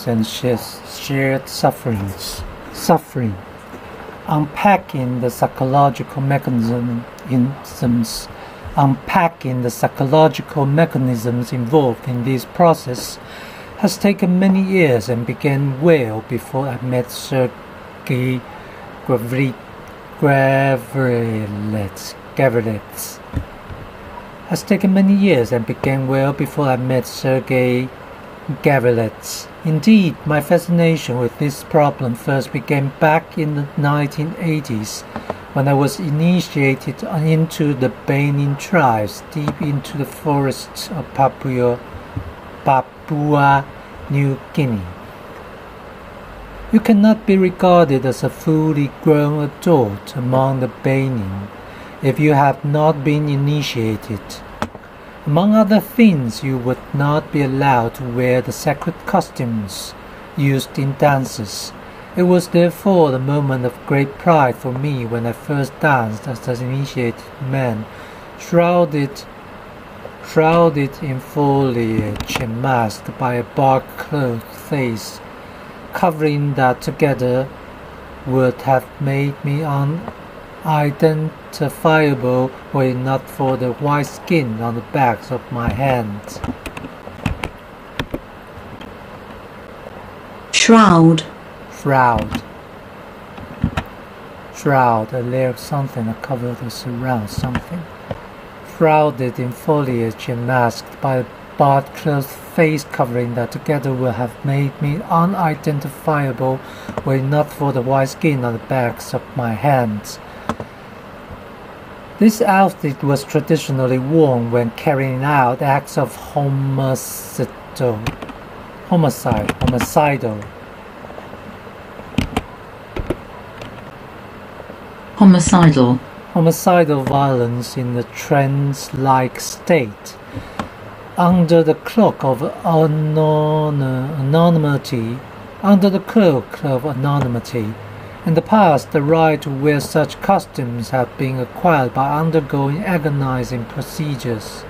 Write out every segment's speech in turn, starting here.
and shared suffering, unpacking the psychological mechanisms involved in this process has taken many years and began well before I met Sergei Gavrilets. Indeed, my fascination with this problem first began back in the 1980s when I was initiated into the Benin tribes deep into the forests of Papua New Guinea. You cannot be regarded as a fully grown adult among the Benin if you have not been initiated. Among other things, you would not be allowed to wear the sacred costumes used in dances. It was therefore a moment of great pride for me when I first danced as an initiated man, shrouded in foliage and masked by a bark-clothed face, covering that together would have made me unidentifiable were it not for the white skin on the backs of my hands. Shroud, a layer of something, a cover that surrounds something. Shrouded in foliage and masked by a bark-clothed face covering that together would have made me unidentifiable were it not for the white skin on the backs of my hands. This outfit was traditionally worn when carrying out acts of homicidal violence in a trance-like state. Under the cloak of anonymity, in the past, the right to wear such costumes had been acquired by undergoing agonizing procedures.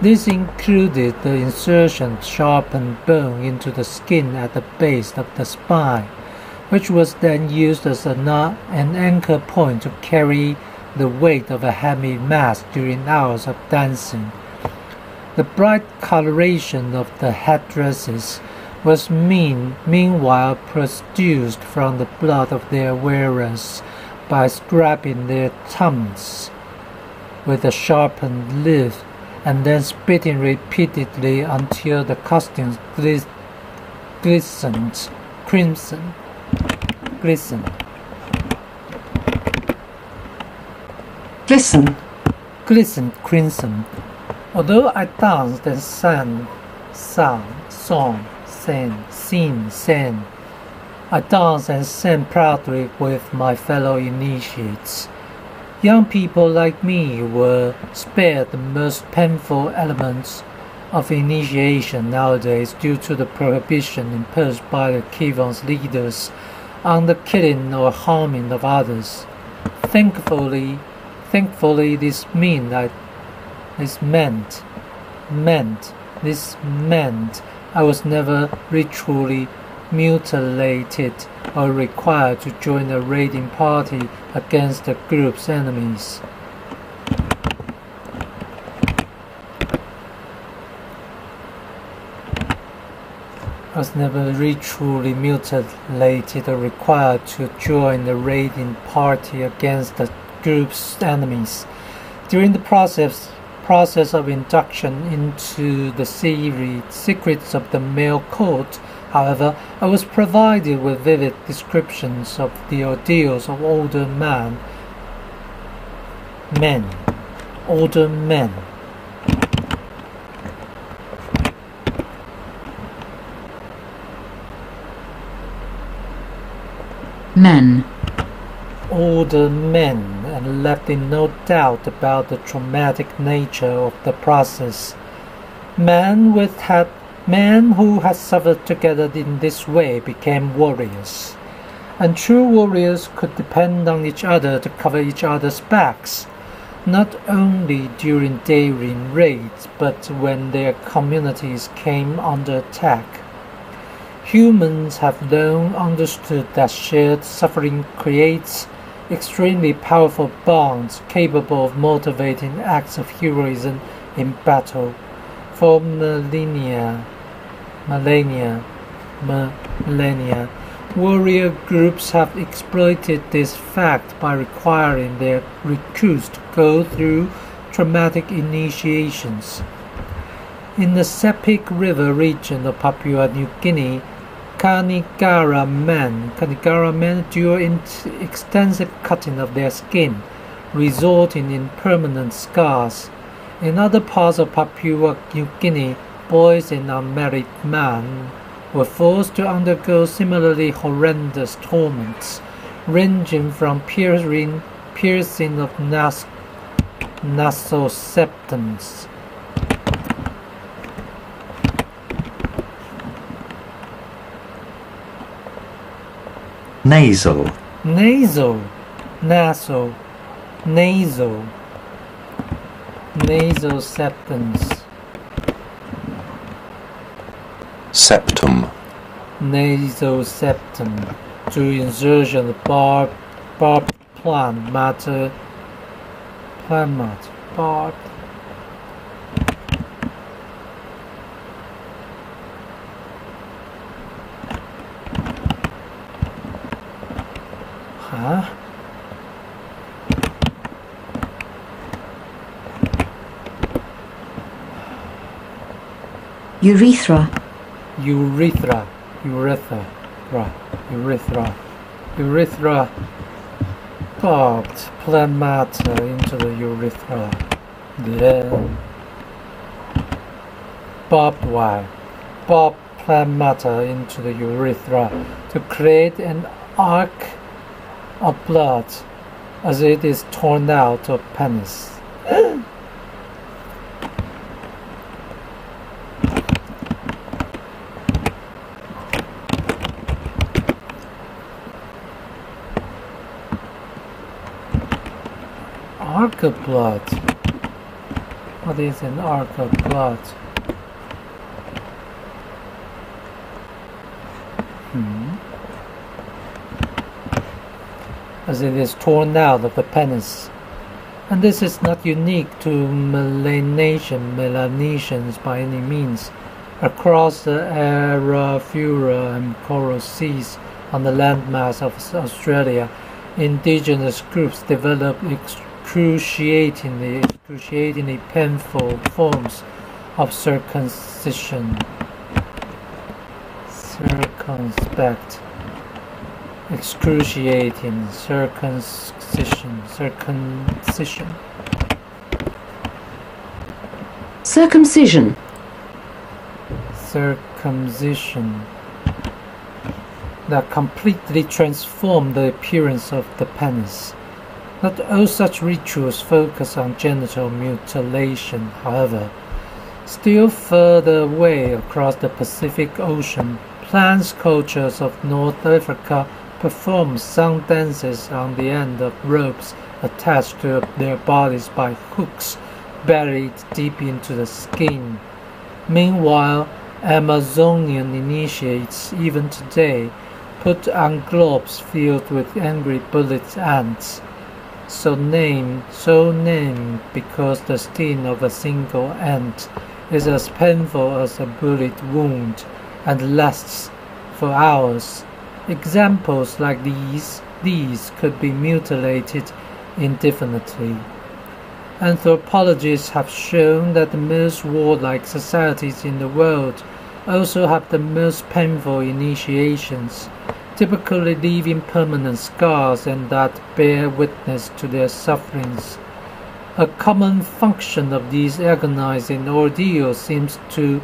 This included the insertion of sharpened bone into the skin at the base of the spine, which was then used as an anchor point to carry the weight of a heavy mass during hours of dancing. The bright coloration of the headdresses was meanwhile produced from the blood of their wearers by scraping their thumbs with a sharpened leaf and then spitting repeatedly until the costumes glistened crimson. Although I danced and sang, I danced and sang proudly with my fellow initiates. Young people like me were spared the most painful elements of initiation nowadays due to the prohibition imposed by the Kivon's leaders on the killing or harming of others. Thankfully, this meant I was never ritually mutilated or required to join a raiding party against the group's enemies. During the process of induction into the secrets of the male cult, however, I was provided with vivid descriptions of the ordeals of older men. Men. Older men, and left in no doubt about the traumatic nature of the process. Men who had suffered together in this way became warriors, and true warriors could depend on each other to cover each other's backs, not only during raids, but when their communities came under attack. Humans have long understood that shared suffering creates extremely powerful bonds capable of motivating acts of heroism in battle. For millennia, warrior groups have exploited this fact by requiring their recruits to go through traumatic initiations. In the Sepik River region of Papua New Guinea, Kanigara men endure extensive cutting of their skin, resulting in permanent scars. In other parts of Papua New Guinea, boys and unmarried men were forced to undergo similarly horrendous torments, ranging from piercing of nasal septums. Nasal. Nasal septums. Septum. Nasal septum through insertion of barbed plant matter. Barbed. Huh? Urethra. Barbed plant matter into the urethra. Then barbed plant matter into the urethra to create an arc of blood as it is torn out of penis. Arc of blood. What is an arc of blood? As it is torn out of the penis. And this is not unique to Melanesians by any means. Across the Arafura and Coral Seas on the landmass of Australia, indigenous groups developed excruciatingly painful forms of circumcision. Excruciating circumcision. That completely transformed the appearance of the penis. Not all such rituals focus on genital mutilation, however. Still further away across the Pacific Ocean, Plants cultures of North Africa perform song dances on the end of ropes attached to their bodies by hooks buried deep into the skin. Meanwhile, Amazonian initiates, even today, put on gloves filled with angry bullet ants, so named because the sting of a single ant is as painful as a bullet wound and lasts for hours. Examples like these could be mutilated indefinitely. Anthropologists have shown that the most warlike societies in the world also have the most painful initiations, typically leaving permanent scars and that bear witness to their sufferings. A common function of these agonizing ordeals seems to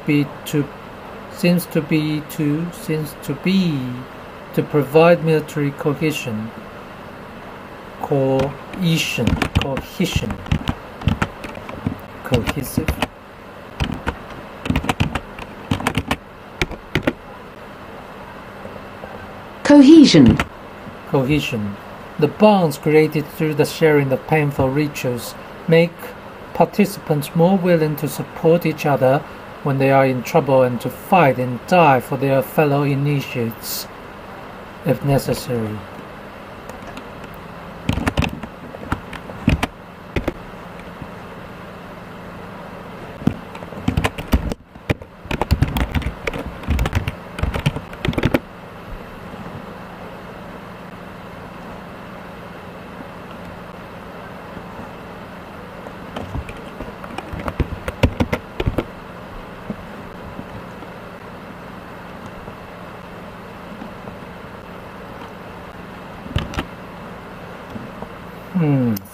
be to provide military cohesion. Cohesive. Cohesion. The bonds created through the sharing of painful rituals make participants more willing to support each other when they are in trouble and to fight and die for their fellow initiates if necessary.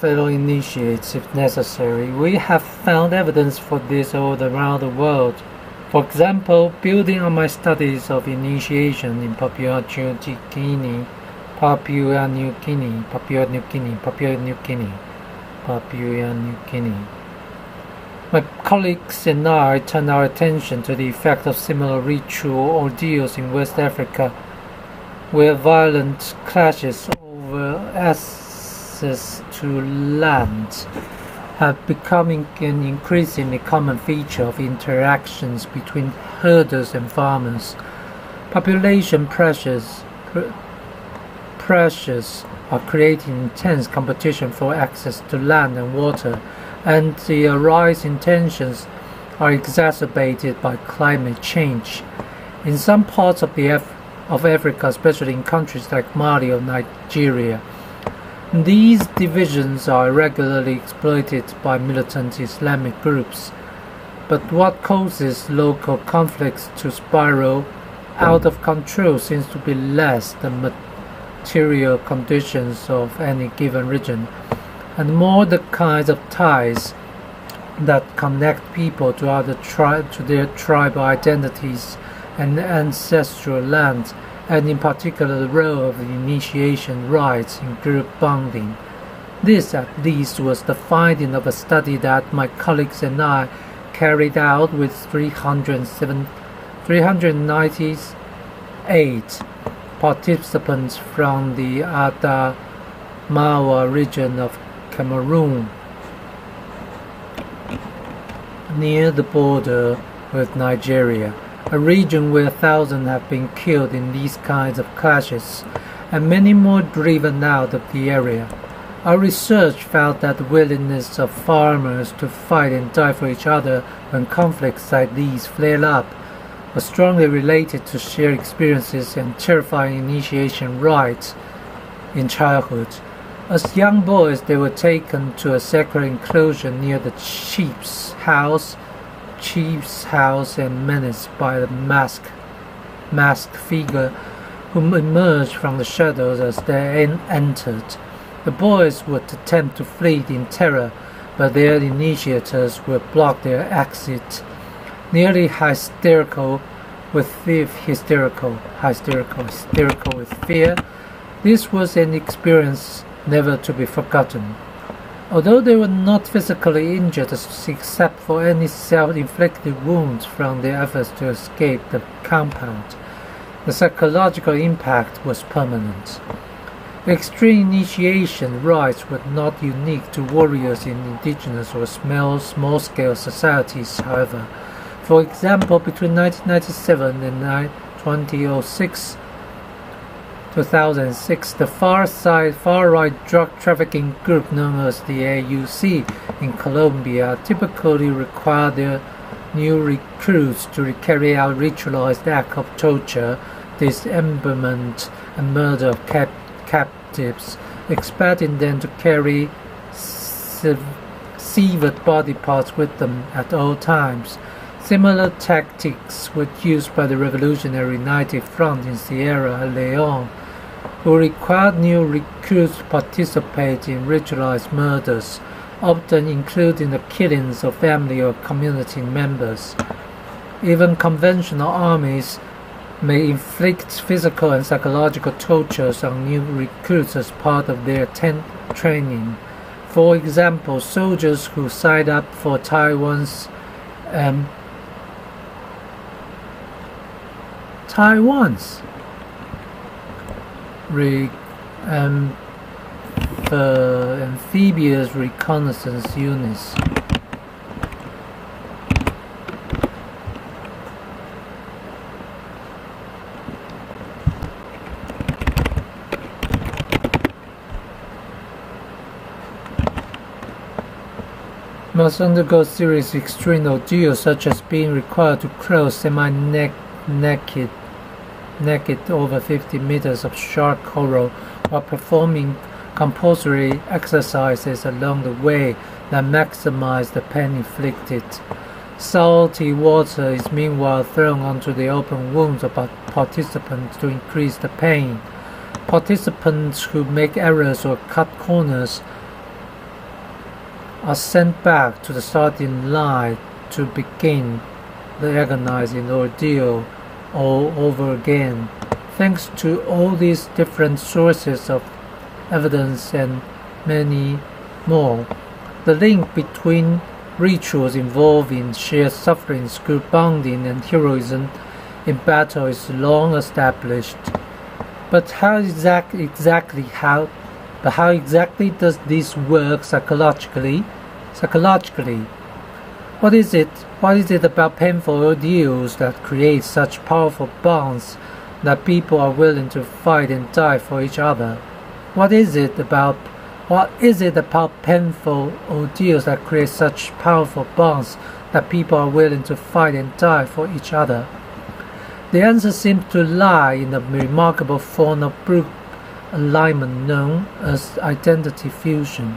Fellow initiates if necessary. We have found evidence for this all around the world. For example, building on my studies of initiation in Papua New Guinea, my colleagues and I turned our attention to the effect of similar ritual ordeals in West Africa, where violent clashes over access to land have become an increasingly common feature of interactions between herders and farmers. Population pressures are creating intense competition for access to land and water, and the rising tensions are exacerbated by climate change. In some parts of Africa, especially in countries like Mali or Nigeria, these divisions are regularly exploited by militant Islamic groups. But what causes local conflicts to spiral out of control seems to be less the material conditions of any given region, and more the kinds of ties that connect people to their tribal identities and ancestral lands, and in particular the role of the initiation rites in group bonding. This at least was the finding of a study that my colleagues and I carried out with 398 participants from the Adamawa region of Cameroon, near the border with Nigeria, a region where thousands have been killed in these kinds of clashes, and many more driven out of the area. Our research found that the willingness of farmers to fight and die for each other when conflicts like these flare up was strongly related to shared experiences and terrifying initiation rites in childhood. As young boys, they were taken to a sacred enclosure near the chief's house and menaced by the masked figure who emerged from the shadows as they entered. The boys would attempt to flee in terror, but their initiators would block their exit. Nearly hysterical with fear, this was an experience never to be forgotten. Although they were not physically injured except for any self-inflicted wounds from their efforts to escape the compound, the psychological impact was permanent. Extreme initiation rites were not unique to warriors in indigenous or small-scale societies, however. For example, between 1997 and 2006, the far-right drug trafficking group known as the AUC in Colombia typically required their new recruits to carry out ritualized acts of torture, dismemberment, and murder of captives, expecting them to carry severed body parts with them at all times. Similar tactics were used by the Revolutionary United Front in Sierra Leone, who required new recruits to participate in ritualized murders, often including the killings of family or community members. Even conventional armies may inflict physical and psychological tortures on new recruits as part of their training. For example, soldiers who signed up for Taiwan's amphibious reconnaissance units must undergo serious extreme ordeals such as being required to crawl semi-naked over 50 meters of shark coral while performing compulsory exercises along the way that maximize the pain inflicted. Salty water is meanwhile thrown onto the open wounds of participants to increase the pain. Participants who make errors or cut corners are sent back to the starting line to begin the agonizing ordeal all over again. Thanks to all these different sources of evidence and many more, the link between rituals involving shared sufferings, group bonding, and heroism in battle is long established. But how exactly does this work psychologically? What is it about painful ordeals that create such powerful bonds that people are willing to fight and die for each other? What is it about painful ordeals that create such powerful bonds that people are willing to fight and die for each other? The answer seems to lie in the remarkable form of group alignment known as identity fusion.